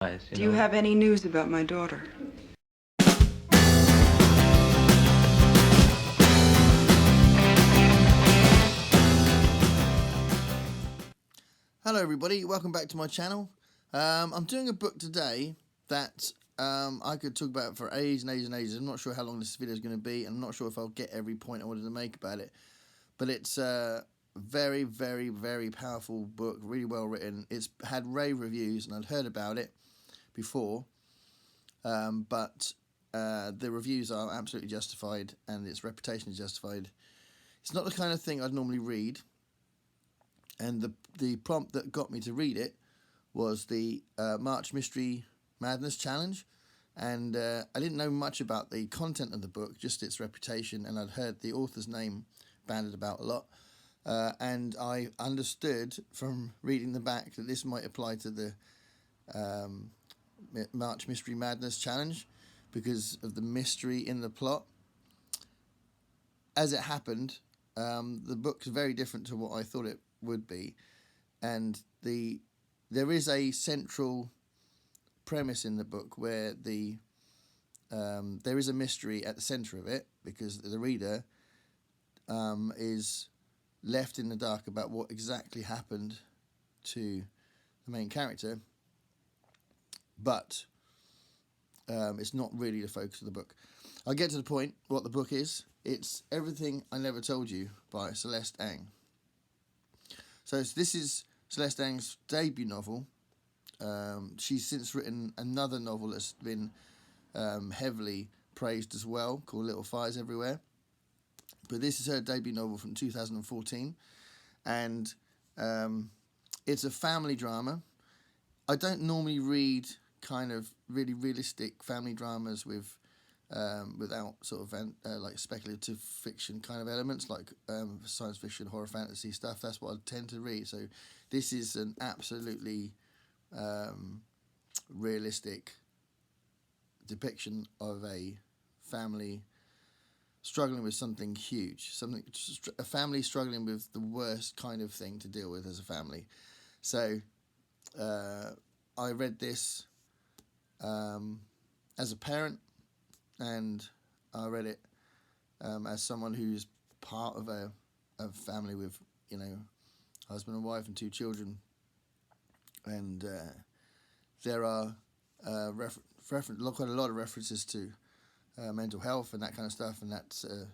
Do you have any news about my daughter? Hello everybody, welcome back to my channel. I'm doing a book today that I could talk about for ages and ages and ages. I'm not sure how long this video is going to be, and I'm not sure if I'll get every point I wanted to make about it. But it's a very, very, very powerful book, really well written. It's had rave reviews, and I'd heard about it before, but the reviews are absolutely justified, and its reputation is justified. It's not the kind of thing I'd normally read. And the prompt that got me to read it was the March Mystery Madness Challenge. And I didn't know much about the content of the book, just its reputation. And I'd heard the author's name bandied about a lot. And I understood from reading the back that this might apply to the March Mystery Madness Challenge because of the mystery in the plot. As it happened, the book's very different to what I thought it would be, and there is a central premise in the book where there is a mystery at the center of it, because the reader is left in the dark about what exactly happened to the main character, but it's not really the focus of the book. I'll get to the point what the book is. It's Everything I Never Told You by Celeste Ng. So this is Celeste Ng's debut novel. She's since written another novel that's been heavily praised as well, called Little Fires Everywhere. But this is her debut novel from 2014, and it's a family drama. I don't normally read kind of really realistic family dramas with without sort of like speculative fiction kind of elements, like science fiction, horror, fantasy stuff. That's what I tend to read. So this is an absolutely realistic depiction of a family struggling with something huge, a family struggling with the worst kind of thing to deal with as a family. So I read this as a parent, and I read it as someone who's part of a family with, husband and wife and 2 children. And there are quite a lot of references to mental health and that kind of stuff, and that's a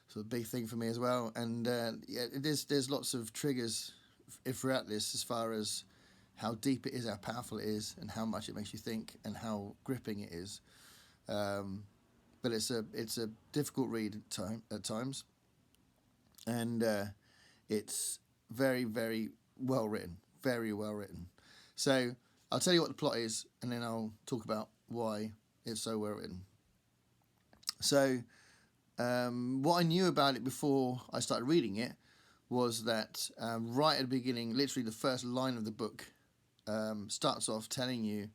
sort of big thing for me as well. And yeah, there's lots of triggers throughout this, as far as how deep it is, how powerful it is, and how much it makes you think, and how gripping it is. But it's a difficult read at times, and it's very, very well written, very well written. So I'll tell you what the plot is, and then I'll talk about why it's so well written. So what I knew about it before I started reading it was that right at the beginning, literally the first line of the book starts off telling you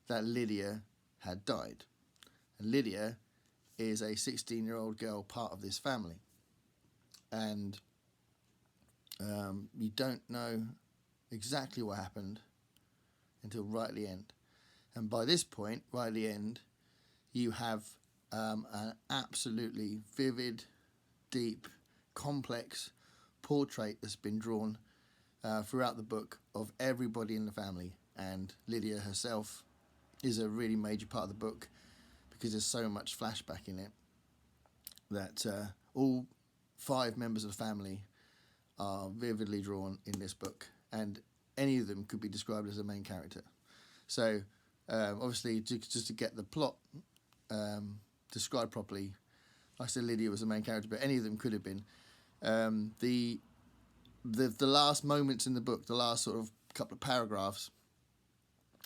that Lydia had died. And Lydia is a 16-year-old girl, part of this family. And you don't know exactly what happened until right at the end. And by this point, right at the end, you have an absolutely vivid, deep, complex portrait that's been drawn throughout the book of everybody in the family. And Lydia herself is a really major part of the book, because there's so much flashback in it that all 5 members of the family are vividly drawn in this book, and any of them could be described as a main character. So obviously, just to get the plot described properly, I said Lydia was the main character, but any of them could have been. The last moments in the book, the last sort of couple of paragraphs,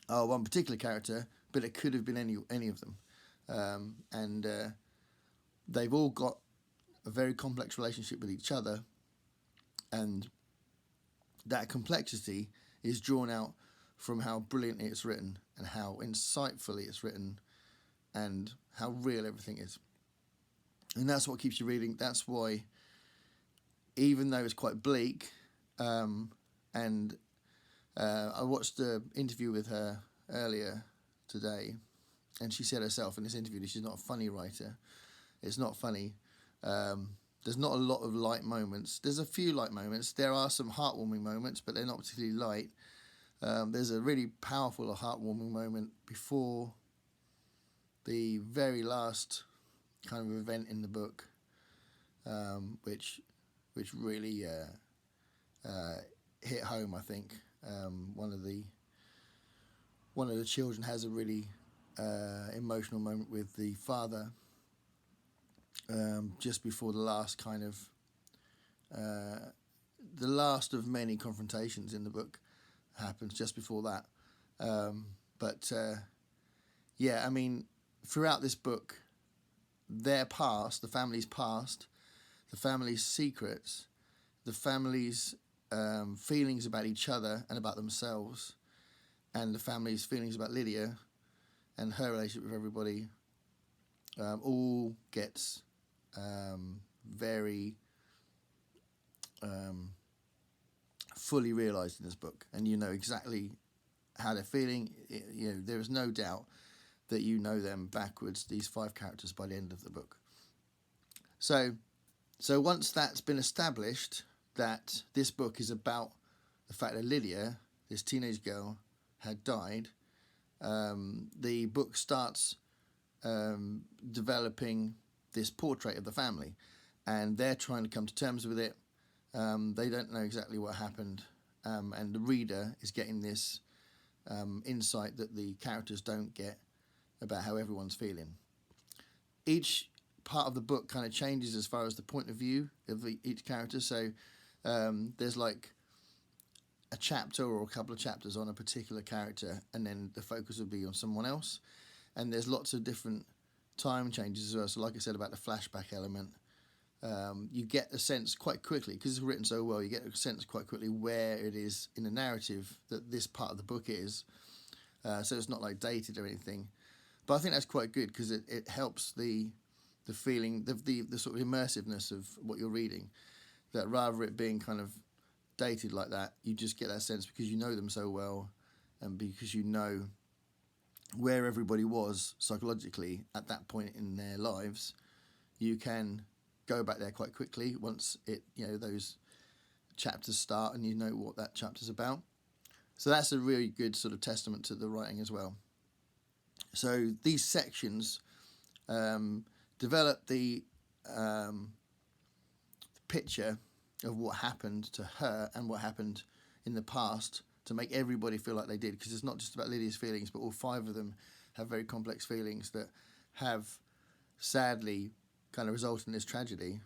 are one particular character, but it could have been any of them. And they've all got a very complex relationship with each other, and that complexity is drawn out from how brilliantly it's written, and how insightfully it's written, and how real everything is. And that's what keeps you reading. That's why, even though it's quite bleak, and I watched the interview with her earlier today, and she said herself in this interview that she's not a funny writer. It's not funny. There's not a lot of light moments. There's a few light moments. There are some heartwarming moments, but they're not particularly light. There's a really powerful heartwarming moment before the very last kind of event in the book, which really hit home. I think one of the children has a really emotional moment with the father just before the last kind of the last of many confrontations in the book happens just before that. Yeah, I mean, throughout this book, their past, the family's past, the family's secrets, the family's feelings about each other and about themselves, and the family's feelings about Lydia and her relationship with everybody, all gets very fully realised in this book, and you know exactly how they're feeling. There is no doubt that you know them backwards, these 5 characters, by the end of the book. So once that's been established, that this book is about the fact that Lydia, this teenage girl, had died, the book starts developing this portrait of the family, and they're trying to come to terms with it. They don't know exactly what happened, and the reader is getting this insight that the characters don't get about how everyone's feeling. Each part of the book kind of changes as far as the point of view of each character. So there's like a chapter or a couple of chapters on a particular character, and then the focus will be on someone else. And there's lots of different time changes as well. So like I said about the flashback element, you get a sense quite quickly, because it's written so well, you get a sense quite quickly where it is in the narrative that this part of the book is. So it's not like dated or anything. But I think that's quite good, because it helps the feeling, the sort of immersiveness of what you're reading, that rather it being kind of dated like that, you just get that sense because you know them so well, and because you know where everybody was psychologically at that point in their lives. You can go back there quite quickly once those chapters start and you know what that chapter's about. So that's a really good sort of testament to the writing as well. So these sections develop the picture of what happened to her and what happened in the past to make everybody feel like they did, because it's not just about Lydia's feelings, but all 5 of them have very complex feelings that have sadly kind of resulted in this tragedy.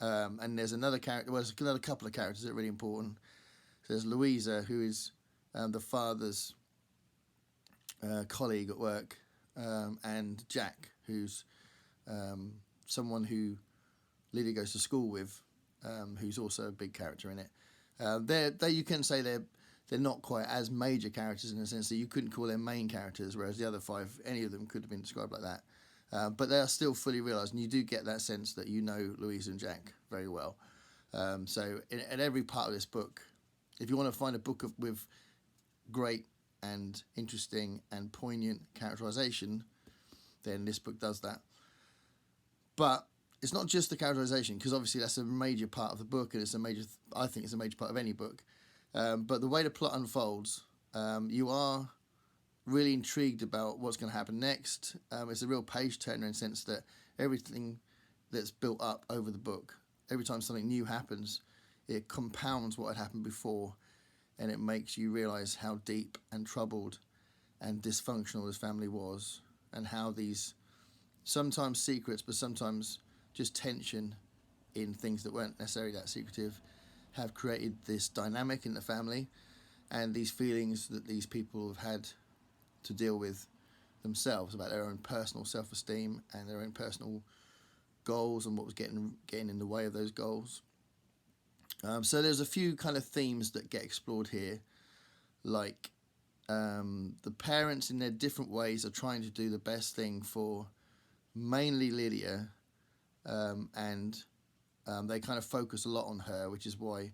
And there's another character, well, there's another couple of characters that are really important. So there's Louisa, who is the father's colleague at work, and Jack, who's someone who Lydia goes to school with, who's also a big character in it. They you can say they're not quite as major characters in the sense that you couldn't call them main characters, whereas the other 5, any of them could have been described like that. But they are still fully realised, and you do get that sense that you know Louisa and Jack very well. So in every part of this book, if you want to find a book with great and interesting and poignant characterisation, then this book does that. But it's not just the characterisation, because obviously that's a major part of the book, and I think it's a major part of any book. But the way the plot unfolds, you are really intrigued about what's going to happen next. It's a real page turner in the sense that everything that's built up over the book, every time something new happens, it compounds what had happened before, and it makes you realise how deep and troubled and dysfunctional this family was, and how these sometimes secrets, but sometimes just tension in things that weren't necessarily that secretive, have created this dynamic in the family, and these feelings that these people have had to deal with themselves about their own personal self-esteem and their own personal goals and what was getting in the way of those goals. So there's a few kind of themes that get explored here, like the parents in their different ways are trying to do the best thing for mainly Lydia, and they kind of focus a lot on her, which is why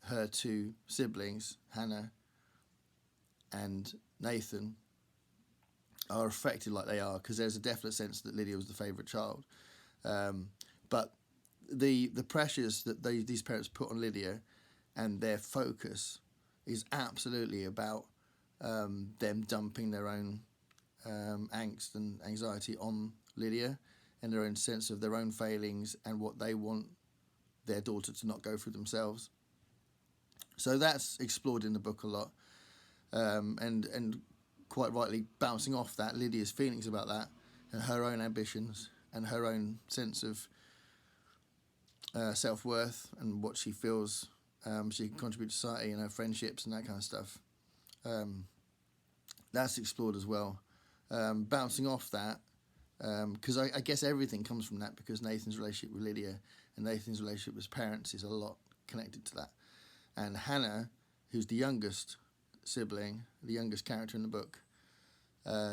her 2 siblings, Hannah and Nathan are affected like they are, because there's a definite sense that Lydia was the favourite child. But the pressures that these parents put on Lydia and their focus is absolutely about them dumping their own angst and anxiety on Lydia, and their own sense of their own failings and what they want their daughter to not go through themselves. So that's explored in the book a lot, and quite rightly bouncing off that, Lydia's feelings about that and her own ambitions and her own sense of self-worth and what she feels she can contribute to society and her friendships and that kind of stuff. That's explored as well. Bouncing off that, because I guess everything comes from that, because Nathan's relationship with Lydia and Nathan's relationship with his parents is a lot connected to that. And Hannah, who's the youngest sibling, the youngest character in the book,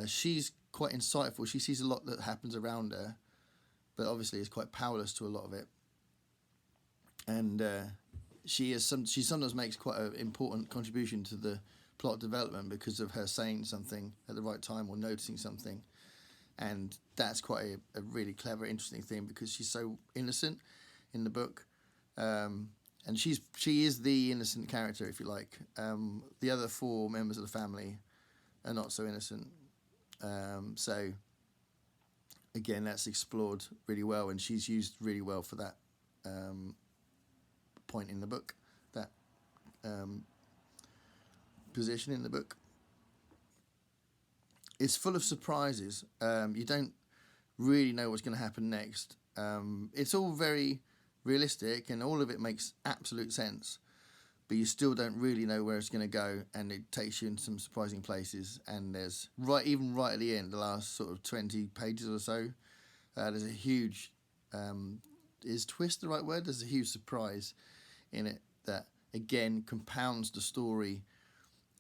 she's quite insightful. She sees a lot that happens around her, but obviously is quite powerless to a lot of it. And she sometimes makes quite an important contribution to the plot development because of her saying something at the right time or noticing something. And that's quite a really clever, interesting thing, because she's so innocent in the book. And she is the innocent character, if you like. The other four members of the family are not so innocent. So, again, that's explored really well, and she's used really well for that point in the book, that position in the book. It's full of surprises. You don't really know what's going to happen next. It's all very realistic, and all of it makes absolute sense, but you still don't really know where it's going to go, and it takes you in some surprising places. And there's even right at the end, the last sort of 20 pages or so, there's a huge is twist the right word? There's a huge surprise in it that again compounds the story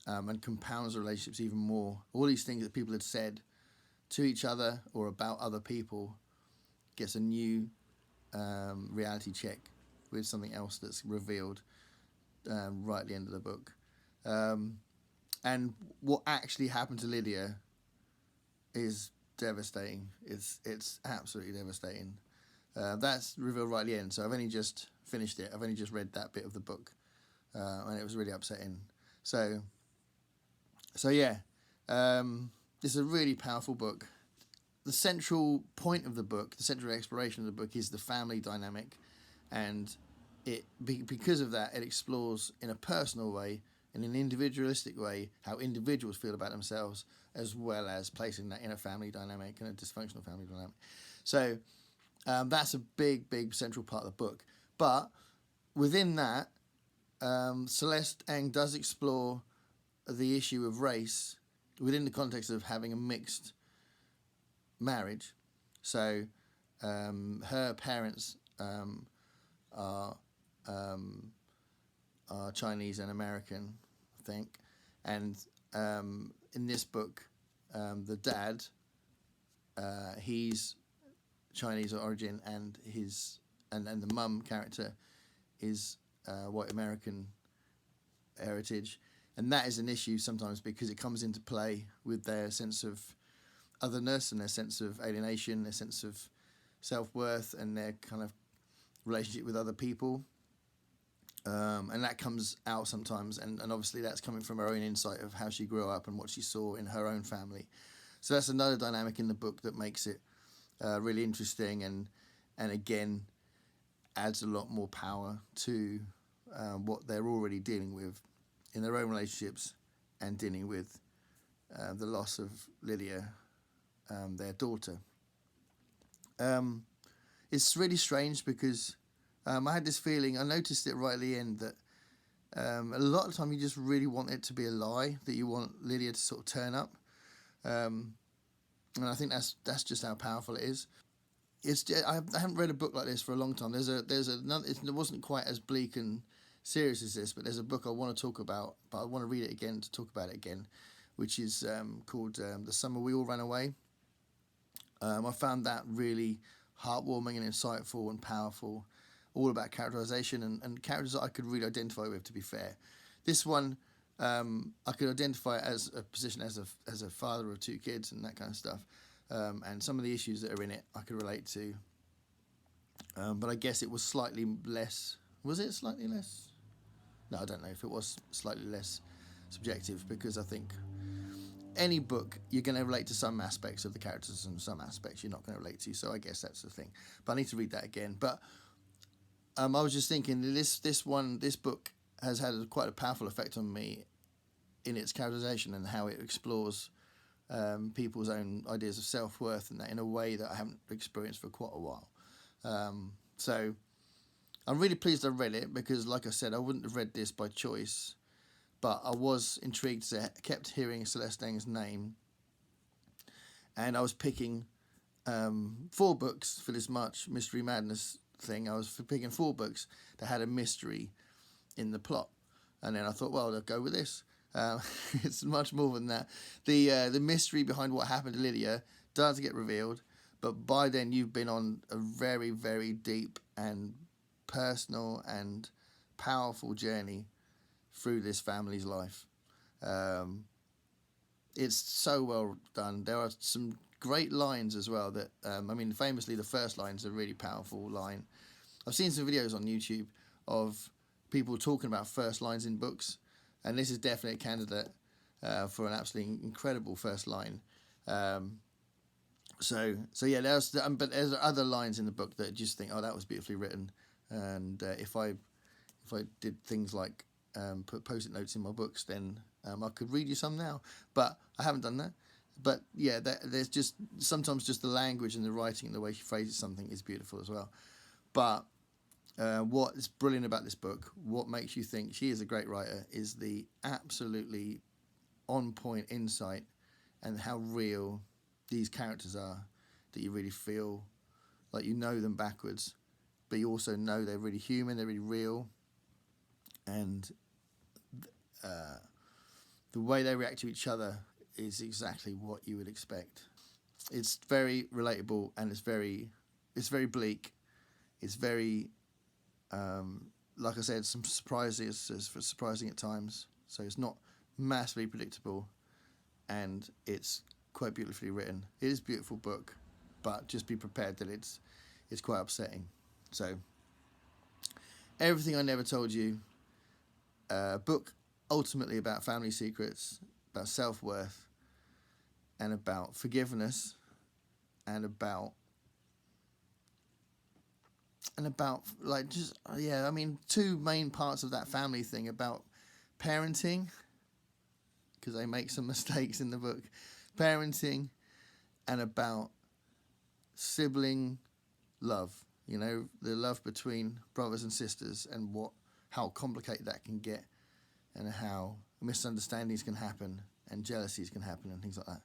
and compounds the relationships even more. All these things that people had said to each other or about other people gets a new reality check with something else that's revealed right at the end of the book. And what actually happened to Lydia is devastating. It's absolutely devastating. That's revealed right at the end. So I've only just finished it. I've only just read that bit of the book, and it was really upsetting. So yeah, it's a really powerful book. The central point of the book, the central exploration of the book, is the family dynamic, and because of that, it explores in a personal way, in an individualistic way, how individuals feel about themselves, as well as placing that in a family dynamic and a dysfunctional family dynamic. So that's a big central part of the book. But within that, Celeste Ng does explore the issue of race within the context of having a mixed marriage. So her parents are Chinese and American, I think, and in this book, the dad, he's Chinese origin, and the mum character is white American heritage, and that is an issue sometimes because it comes into play with their sense of otherness and their sense of alienation, their sense of self-worth, and their kind of relationship with other people. And that comes out sometimes, and obviously that's coming from her own insight of how she grew up and what she saw in her own family. So that's another dynamic in the book that makes it really interesting, and again adds a lot more power to what they're already dealing with in their own relationships and dealing with the loss of Lydia, their daughter. It's really strange because I had this feeling, I noticed it right at the end, that a lot of the time you just really want it to be a lie, that you want Lydia to sort of turn up. And I think that's just how powerful it is. I haven't read a book like this for a long time. There's another. It wasn't quite as bleak and serious as this, but there's a book I want to talk about, but I want to read it again to talk about it again, which is called The Summer We All Ran Away. I found that really heartwarming and insightful and powerful, all about characterization and characters that I could really identify with, to be fair. This one I could identify it as a position as a father of 2 kids and that kind of stuff. And some of the issues that are in it I could relate to. But I guess it was slightly less. Was it slightly less? No, I don't know if it was slightly less subjective, because I think any book you're going to relate to some aspects of the characters and some aspects you're not going to relate to. So I guess that's the thing. But I need to read that again. But I was just thinking this book has had quite a powerful effect on me in its characterization and how it explores people's own ideas of self-worth and that in a way that I haven't experienced for quite a while. So I'm really pleased I read it, because like I said, I wouldn't have read this by choice, but I was intrigued. I kept hearing Celeste Ng's name, and I was picking 4 books for this March Mystery Madness thing. I was picking 4 books that had a mystery in the plot, and then I thought, well, I'll go with this. It's much more than that. The mystery behind what happened to Lydia does get revealed, but by then you've been on a very, very deep and personal and powerful journey through this family's life. It's so well done. There are some great lines as well that, famously the first line is a really powerful line. I've seen some videos on YouTube of people talking about first lines in books, and this is definitely a candidate for an absolutely incredible first line. So yeah, but there's other lines in the book that I just think, oh, that was beautifully written. And if I did things like put post-it notes in my books, then I could read you some now. But I haven't done that. But yeah, there's just sometimes just the language and the writing and the way she phrases something is beautiful as well. But what is brilliant about this book, what makes you think she is a great writer, is the absolutely on-point insight and how real these characters are, that you really feel like you know them backwards, but you also know they're really human, they're really real, and the way they react to each other is exactly what you would expect. It's very relatable, and it's very bleak. It's very, like I said, some surprises, surprising at times. So it's not massively predictable, and it's quite beautifully written. It is a beautiful book, but just be prepared that it's quite upsetting. So, Everything I Never Told You, book ultimately about family secrets, about self-worth, and about forgiveness, and about like just, yeah, I mean, 2 main parts of that family thing, about parenting, because they make some mistakes in the book, parenting, and about sibling love, you know, the love between brothers and sisters, and how complicated that can get, and how misunderstandings can happen, and jealousies can happen, and things like that.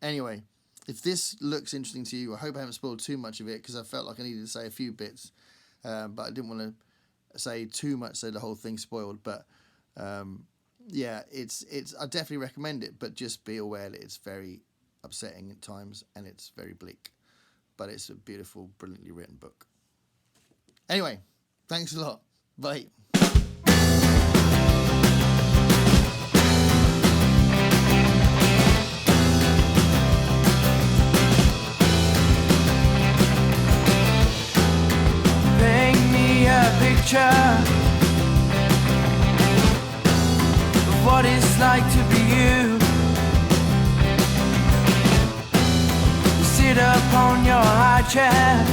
Anyway, if this looks interesting to you, I hope I haven't spoiled too much of it, because I felt like I needed to say a few bits, but I didn't want to say too much so the whole thing's spoiled. But yeah, it's I definitely recommend it, but just be aware that it's very upsetting at times, and it's very bleak, but it's a beautiful, brilliantly written book. Anyway, thanks a lot. Bye. Paint me a picture of what it's like to be you. Sit up on your high chair